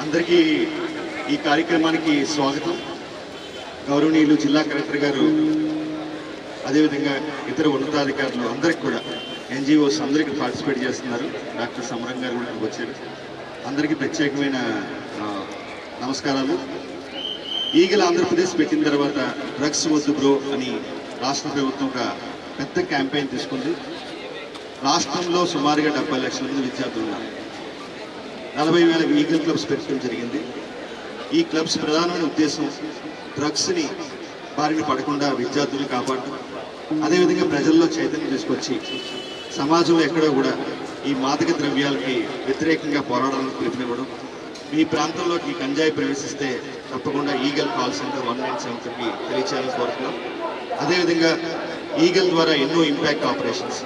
అందరికీ ఈ కార్యక్రమానికి స్వాగతం. గౌరవనీయులు జిల్లా కలెక్టర్ గారు, అదేవిధంగా ఇతర ఉన్నతాధికారులు అందరికి కూడా, ఎన్జిఓస్ అందరికీ పార్టిసిపేట్ చేస్తున్నారు. డాక్టర్ సమరం గారు కూడా వచ్చారు. అందరికీ ప్రత్యేకమైన నమస్కారాలు. ఈగల ఆంధ్రప్రదేశ్ పెట్టిన తర్వాత డ్రగ్స్ వద్దు బ్రో అని రాష్ట్ర ప్రభుత్వం ఒక పెద్ద క్యాంపెయిన్ తీసుకుంది. రాష్ట్రంలో సుమారుగా 70 లక్షల మంది విద్యార్థులు ఉన్నారు. 40,000 ఈగల్ క్లబ్స్ పెట్టడం జరిగింది. ఈ క్లబ్స్ ప్రధానమైన ఉద్దేశం డ్రగ్స్ని బారిన పడకుండా విద్యార్థులను కాపాడటం, అదేవిధంగా ప్రజల్లో చైతన్యం తీసుకొచ్చి సమాజంలో ఎక్కడో కూడా ఈ మాదక ద్రవ్యాలకి వ్యతిరేకంగా పోరాడాలని పిలుపునివ్వడం. మీ ప్రాంతంలోకి గంజాయి ప్రవేశిస్తే తప్పకుండా ఈగల్ కాల్ సెంటర్ 197కి తెలియచేయాలని కోరుతున్నాం. అదేవిధంగా ఈగల్ ద్వారా ఎన్నో ఇంపాక్ట్ ఆపరేషన్స్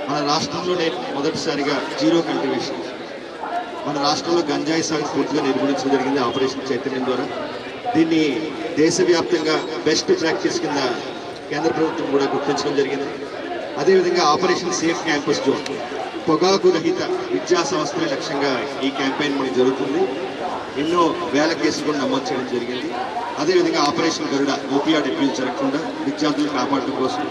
మన రాష్ట్రంలోనే మొదటిసారిగా జీరో కల్టివేషన్, మన రాష్ట్రంలో గంజాయి సాగు పూర్తిగా నిర్మూలించడం జరిగింది ఆపరేషన్ చైతన్యం ద్వారా. దీన్ని దేశవ్యాప్తంగా బెస్ట్ ప్రాక్టీస్ కింద కేంద్ర ప్రభుత్వం కూడా గుర్తించడం జరిగింది. అదేవిధంగా ఆపరేషన్ సేఫ్ క్యాంపస్ జోన్, పొగాకు రహిత విద్యా సంస్థల లక్ష్యంగా ఈ క్యాంపెయిన్ మనకి జరుగుతుంది. ఎన్నో వేల కేసులు కూడా నమోదు చేయడం జరిగింది. అదేవిధంగా ఆపరేషన్ గరుడ, ఓపియాడ్ అబ్యూస్ జరగకుండా విద్యార్థులను కాపాడడం కోసం,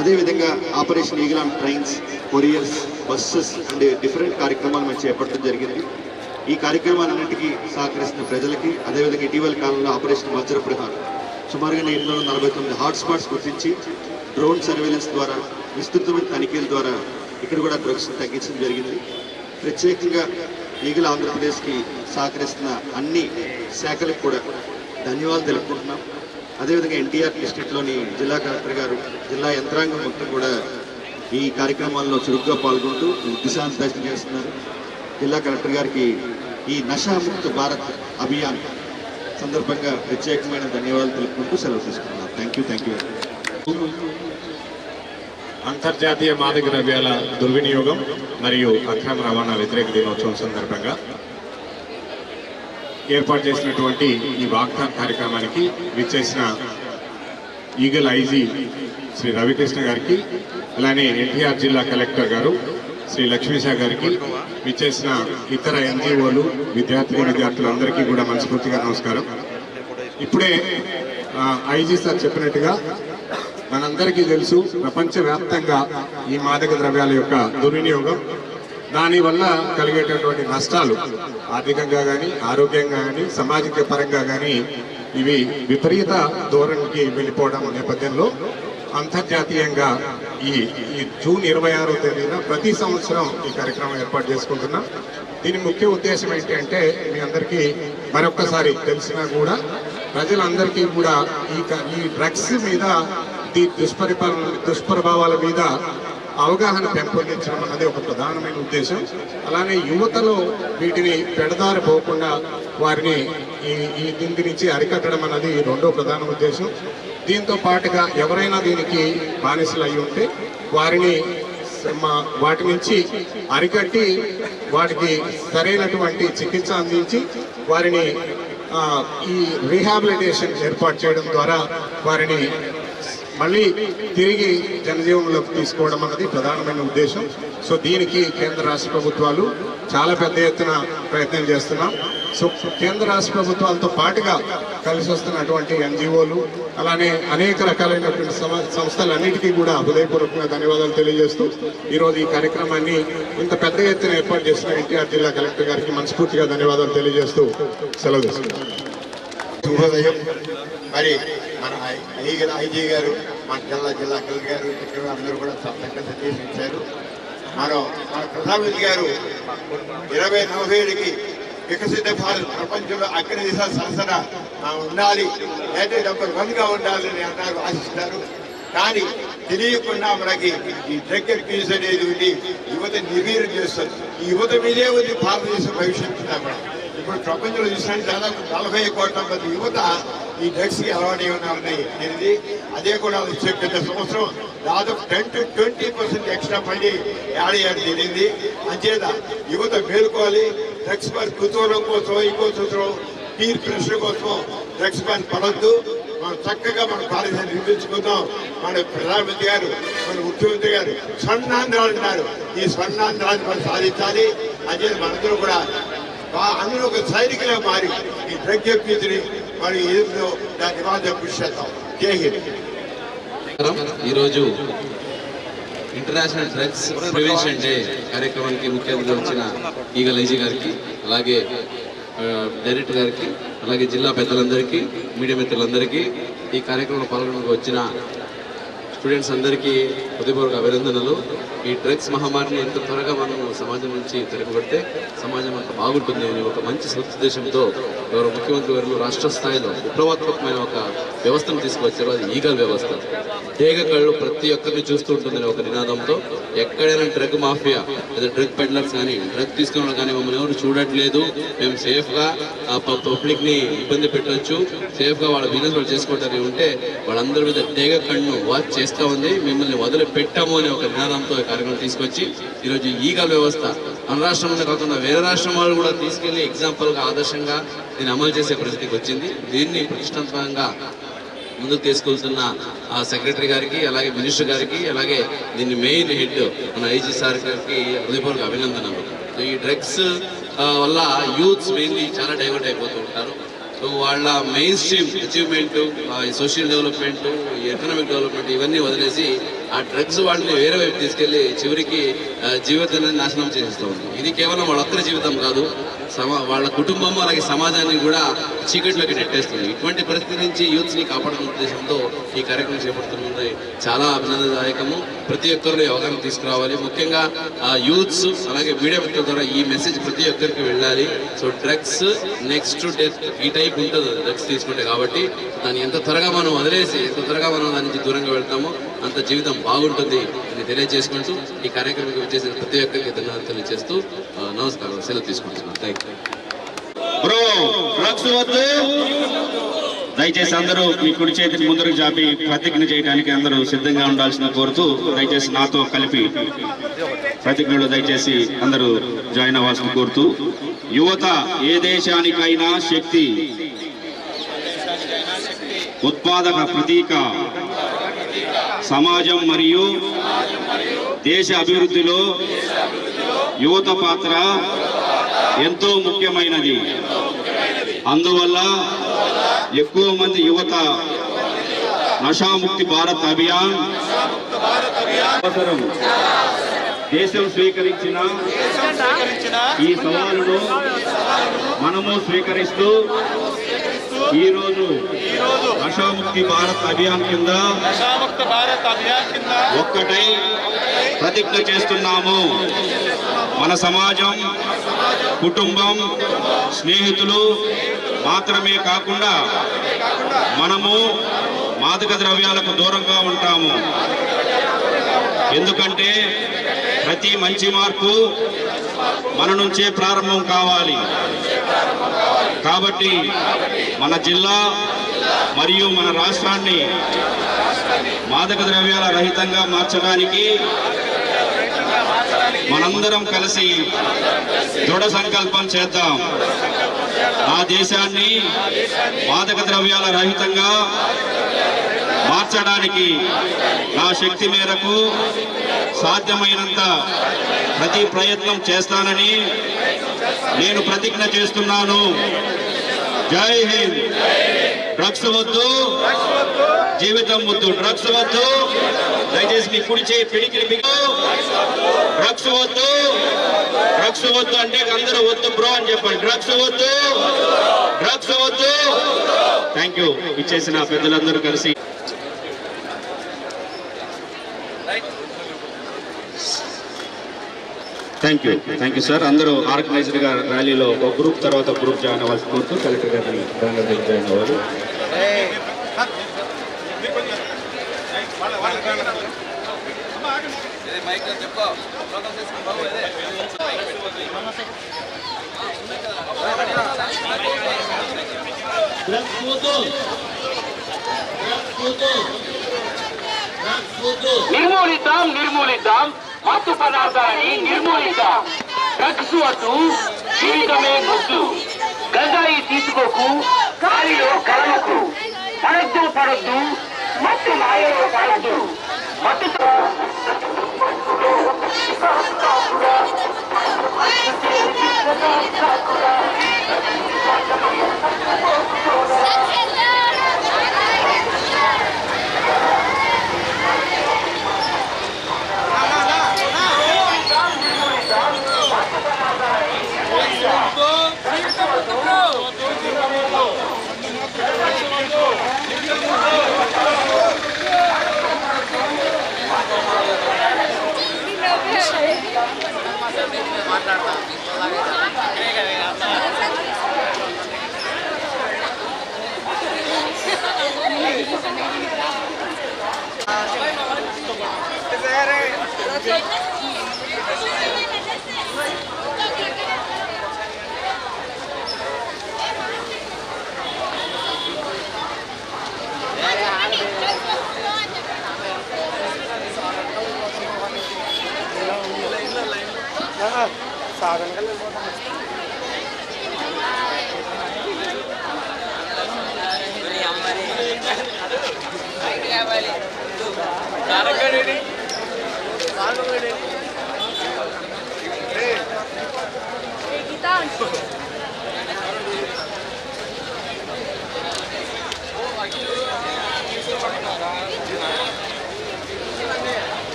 అదేవిధంగా operation eagle on trains, couriers, buses and different కార్యక్రమాలు మేము చేపట్టడం జరిగింది. ఈ కార్యక్రమాలన్నింటికీ సహకరిస్తున్న ప్రజలకి, అదేవిధంగా ఇటీవల కాలంలో ఆపరేషన్ వజ్రప్రహార్ సుమారుగా 749 హాట్స్పాట్స్ గుర్తించి డ్రోన్ సర్వేలెన్స్ ద్వారా, విస్తృతమైన తనిఖీల ద్వారా ఇక్కడ కూడా డ్రగ్స్ తగ్గించడం జరిగింది. ప్రత్యేకంగా ఈగల్ ఆంధ్రప్రదేశ్కి సహకరిస్తున్న అన్ని శాఖలకు కూడా ధన్యవాదాలు తెలుపుకుంటున్నాం. అదేవిధంగా ఎన్టీఆర్ డిస్ట్రిక్ట్లోని జిల్లా కలెక్టర్ గారు, జిల్లా యంత్రాంగం మొత్తం కూడా ఈ కార్యక్రమాల్లో చురుగ్గా పాల్గొంటూ దిశానిర్దేశం చేస్తున్నారు. జిల్లా కలెక్టర్ గారికి ఈ నషాముక్త భారత్ అభియాన్ సందర్భంగా ప్రత్యేకమైన ధన్యవాదాలు తెలుపుకుంటూ సెలవు తీసుకుంటున్నాను. Thank you. అంతర్జాతీయ మాదక ద్రవ్యాల దుర్వినియోగం మరియు అక్రమ రవాణా వ్యతిరేక దినోత్సవం సందర్భంగా ఏర్పాటు చేసినటువంటి ఈ వాక్థాన్ కార్యక్రమానికి విచ్చేసిన ఈగల్ ఐజీ శ్రీ రవికృష్ణ గారికి, అలానే ఎన్టీఆర్ జిల్లా కలెక్టర్ గారు శ్రీ లక్ష్మీషా గారికి, విచ్చేసిన ఇతర ఎన్జిఓలు, విద్యార్థులందరికీ కూడా మనస్ఫూర్తిగా నమస్కారం. ఇప్పుడే ఐజీ సార్ చెప్పినట్టుగా మనందరికీ తెలుసు, ప్రపంచవ్యాప్తంగా ఈ మాదక ద్రవ్యాల యొక్క దుర్వినియోగం, దానివల్ల కలిగేటటువంటి నష్టాలు ఆర్థికంగా కానీ, ఆరోగ్యంగా కానీ, సామాజిక పరంగా కానీ ఇవి విపరీత ధోరణికి వెళ్ళిపోవడం నేపథ్యంలో అంతర్జాతీయంగా ఈ జూన్ 26వ తేదీన ప్రతి సంవత్సరం ఈ కార్యక్రమం ఏర్పాటు చేసుకుంటున్నాం. దీని ముఖ్య ఉద్దేశం ఏంటి అంటే మీ అందరికీ మరొక్కసారి తెలిసినా కూడా ప్రజలందరికీ కూడా ఈ డ్రగ్స్ మీద దుష్ప్రభావాల మీద అవగాహన పెంపొందించడం అన్నది ఒక ప్రధానమైన ఉద్దేశం. అలానే యువతలో వీటిని పెడదారి పోకుండా వారిని ఈ దీని నుంచి అరికట్టడం అన్నది రెండో ప్రధాన ఉద్దేశం. దీంతో పాటుగా ఎవరైనా దీనికి బానిసలు అయి ఉంటే వారిని వాటి నుంచి అరికట్టి వాటికి సరైనటువంటి చికిత్స అందించి వారిని ఈ రీహాబిలిటేషన్ ఏర్పాటు చేయడం ద్వారా వారిని మళ్ళీ తిరిగి జనజీవనంలోకి తీసుకోవడం అన్నది ప్రధానమైన ఉద్దేశం. సో దీనికి కేంద్ర రాష్ట్ర ప్రభుత్వాలు చాలా పెద్ద ఎత్తున ప్రయత్నం చేస్తున్నాం. సో కేంద్ర రాష్ట్ర ప్రభుత్వాలతో పాటుగా కలిసి వస్తున్నటువంటి ఎన్జిఓలు అలానే అనేక రకాలైనటువంటి సంస్థలన్నిటికీ కూడా హృదయపూర్వకంగా ధన్యవాదాలు తెలియజేస్తూ ఈరోజు ఈ కార్యక్రమాన్ని ఇంత పెద్ద ఎత్తున ఏర్పాటు చేసిన ఎన్టీఆర్ జిల్లా కలెక్టర్ గారికి మనస్ఫూర్తిగా ధన్యవాదాలు తెలియజేస్తూ సెలవు తీసుకుంటాం. శుభోదయం. మరి మన ఐజీ గారు, మన జిల్లా కలెక్టర్ గారు ఇక్కడ అందరూ కూడా చక్కగా సందేశించారు. మన ప్రధానమంత్రి గారు 2040 వికసిత భారత్ ప్రపంచంలో అగ్ర దేశాల సరసన ఉండాలి, అయితే నెంబర్ 1గా ఉండాలని అన్నారు, ఆశిస్తారు. కానీ తెలియకుండా మనకి ఈ డ్రగ్ అబ్యూస్ అనేది ఉంది, యువత నిర్వీర్యం చేస్తుంది. ఈ యువత మీదే ఉంది భారతదేశ భవిష్యత్తు. ఇప్పుడు ప్రపంచంలో చూసినట్టు దాదాపు 40 కోట్ల మంది యువత ఈ డ్రగ్స్ కి అలవాటు ఉన్నాయి అనేది. అదే కూడా వచ్చే పెద్ద సంవత్సరం దాదాపు 10 to 20% ఎక్స్ట్రా మళ్ళీ యాడ్ చేయడం జరిగింది. అంచేత యువత మేలుకోవాలి. డ్రగ్స్ పైన కుతూహలం కోసం, ఇంకోసం పీర్ ప్రెషర్ కోసం డ్రగ్స్ పైన పడద్దు. మనం చక్కగా మన భారతదేశాన్ని నిర్మించుకుందాం. మన ప్రధానమంత్రి గారు, మన ముఖ్యమంత్రి గారు స్వర్ణాంధ్రాలు అంటారు. ఈ స్వర్ణాంధ్రాన్ని మనం సాధించాలి. అంచేత మనందరూ కూడా అందులో ఒక సైనికులుగా మారి ఈ డ్రగ్ అబ్యూస్ని మరి ఎదురులో దాని నివారణ కృషి చేద్దాం. జై హింద్. ఈరోజు ఇంటర్నేషనల్ డ్రగ్స్ ప్రివెన్షన్ డే కార్యక్రమానికి ముఖ్య అతిథిగా వచ్చిన ఈగల్ ఐజీ గారికి, అలాగే డైరెక్టర్ గారికి, అలాగే జిల్లా పెద్దలందరికీ, మీడియా మిత్రులందరికీ, ఈ కార్యక్రమంలో పాల్గొనడానికి వచ్చిన స్టూడెంట్స్ అందరికీ హృదయపూర్వక అభినందనలు. ఈ డ్రగ్స్ మహమ్మారిని ఎంత త్వరగా మనం సమాజం నుంచి తిరగబడితే సమాజం అంత బాగుంటుంది అని ఒక మంచి సదుద్దేశంతో గౌరవ ముఖ్యమంత్రి గారు రాష్ట్ర స్థాయిలో విప్లవాత్మకమైన ఒక వ్యవస్థను తీసుకువచ్చారు. అది ఈగల్ వ్యవస్థ. డేగ కళ్ళు ప్రతి ఒక్కరిని చూస్తూ ఉంటుందని ఒక నినాదంతో ఎక్కడైనా డ్రగ్ మాఫియా లేదా డ్రగ్ పెడ్లర్స్ కానీ డ్రగ్ తీసుకున్న కానీ మమ్మల్ని ఎవరు చూడట్లేదు, మేము సేఫ్గా పబ్లిక్ని ఇబ్బంది పెట్టవచ్చు, సేఫ్గా వాళ్ళ బిజినెస్ వాళ్ళు చేసుకుంటారు ఉంటే వాళ్ళందరి మీద డేగ కన్ను వాచ్ చేస్తూ ఉంది, మిమ్మల్ని వదిలి పెట్టాము అనే ఒక నినాదంతో ఈ కార్యక్రమం తీసుకొచ్చి ఈరోజు ఈగల్ వ్యవస్థ మన రాష్ట్రంలో కాకుండా వేరే రాష్ట్రం వాళ్ళు కూడా తీసుకెళ్లి ఎగ్జాంపుల్గా ఆదర్శంగా దీన్ని అమలు చేసే పరిస్థితికి వచ్చింది. దీన్ని ప్రతిష్టాత్మకంగా ముందుకు తీసుకెళ్తున్న ఆ సెక్రటరీ గారికి, అలాగే మినిస్టర్ గారికి, అలాగే దీన్ని మెయిన్ హెడ్ మన ఐజీ సార్ గారికి హృదయపూర్వక అభినందనలు. ఈ డ్రగ్స్ వల్ల యూత్స్ మెయిన్లీ చాలా డైవర్ట్ అయిపోతూ ఉంటారు. సో వాళ్ళ main stream achievement, social development, economic development ఇవన్నీ వదిలేసి ఆ డ్రగ్స్ వాళ్ళని వేరే వైపు తీసుకెళ్లి చివరికి జీవితాన్ని నాశనం చేస్తూ ఉంది. ఇది కేవలం వాళ్ళొక్కరి జీవితం కాదు, వాళ్ళ కుటుంబం అలాగే సమాజాన్ని కూడా చీకట్లోకి నెట్టేస్తుంది. ఇటువంటి పరిస్థితి నుంచి యూత్స్ని కాపాడుకునే ఉద్దేశంతో ఈ కార్యక్రమం చేపడుతున్నది చాలా అభినందనదాయకము. ప్రతి ఒక్కరిలో అవగాహన తీసుకురావాలి. ముఖ్యంగా యూత్స్ అలాగే మీడియా మిత్రుల ద్వారా ఈ మెసేజ్ ప్రతి ఒక్కరికి వెళ్ళాలి. సో డ్రగ్స్ నెక్స్ట్ డెత్ ఈ టైప్ ఉంటుంది డ్రగ్స్ తీసుకుంటే. కాబట్టి దాన్ని ఎంత త్వరగా మనం వదిలేసి ఎంత త్వరగా మనం దాని నుంచి దూరంగా వెళ్తామో అంత జీవితం బాగుంటుంది అని తెలియజేసుకుంటూ ఈ కార్యక్రమానికి వచ్చేసిన ప్రతి ఒక్కరికి ధన్యవాదాలు తెలియజేస్తూ నమస్కారం, సెలవు తీసుకుంటున్నాను. Thank you. బ్రో డ్రగ్స్ వద్దు, దయచేసి అందరూ మీ కుడి చేతిని ముందరకు చాపి ప్రతిజ్ఞ చేయడానికి అందరూ సిద్ధంగా ఉండాల్సిన కోరుతూ దయచేసి నాతో కలిపి ప్రతిజ్ఞలో దయచేసి అందరూ జాయిన్ అవ్వాల్సిన కోరుతూ, యువత ఏ దేశానికైనా శక్తి, ఉత్పాదక ప్రతీక, సమాజం మరియు దేశ అభివృద్ధిలో యువత పాత్ర ఎంతో ముఖ్యమైనది. అందువల్ల ఎక్కువ మంది యువత నషాముక్తి భారత్ అభియాన్ అవసరం. దేశం స్వీకరించిన ఈ సవాలును మనము స్వీకరిస్తూ ఈరోజు నషాముక్తి భారత్ అభియాన్ కింద ఒక్కటై ప్రతిజ్ఞ చేస్తున్నాము. మన సమాజం, కుటుంబం, స్నేహితులు మాత్రమే కాకుండా మనము మాదక ద్రవ్యాలకు దూరంగా ఉంటాము. ఎందుకంటే ప్రతి మంచి మార్పు మన నుంచే ప్రారంభం కావాలి. కాబట్టి మన జిల్లా మరియు మన రాష్ట్రాన్ని మాదక ద్రవ్యాల రహితంగా మార్చడానికి మనందరం కలిసి దృఢ సంకల్పం చేద్దాం. నా దేశాన్ని మాదక ద్రవ్యాల రహితంగా మార్చడానికి నా శక్తి మేరకు సాధ్యమైనంత ప్రతి ప్రయత్నం చేస్తానని నేను ప్రతిజ్ఞ చేస్తున్నాను. జై హింద్. డ్రగ్స్ వద్దు, జీవితం వద్దు. డ్రగ్స్ వద్దు. దయచేసి మీ కుడి చేయి పిడికిలి బిగు. డ్రగ్స్ వద్దు. డ్రగ్స్ వద్దు అంటే అందరూ వద్దు బ్రో అని చెప్పండి. డ్రగ్స్ వద్దు, డ్రగ్స్ వద్దు. Thank you. ఇచ్చేసిన పెద్దలందరూ కలిసి థ్యాంక్ యూ సార్. అందరూ ఆర్గనైజ్డ్ గా ర్యాలీలో ఒక గ్రూప్ తర్వాత గ్రూప్ జాయిన్ అవ్వాల్సి కోరుతూ కలెక్టర్ గారిని జాయిన్ అవ్వాలి. నిర్మూలిద్దాం మత్తు పదార్థాన్ని నిర్మూలిద్దాం. డ్రగ్స్ వద్దు, జీవితమే ముద్దు. గంజాయి తీసుకోకు, గాలిలో కలవకు. పడద్దు మత్తు మాయలో పడద్దు. మత్తుతో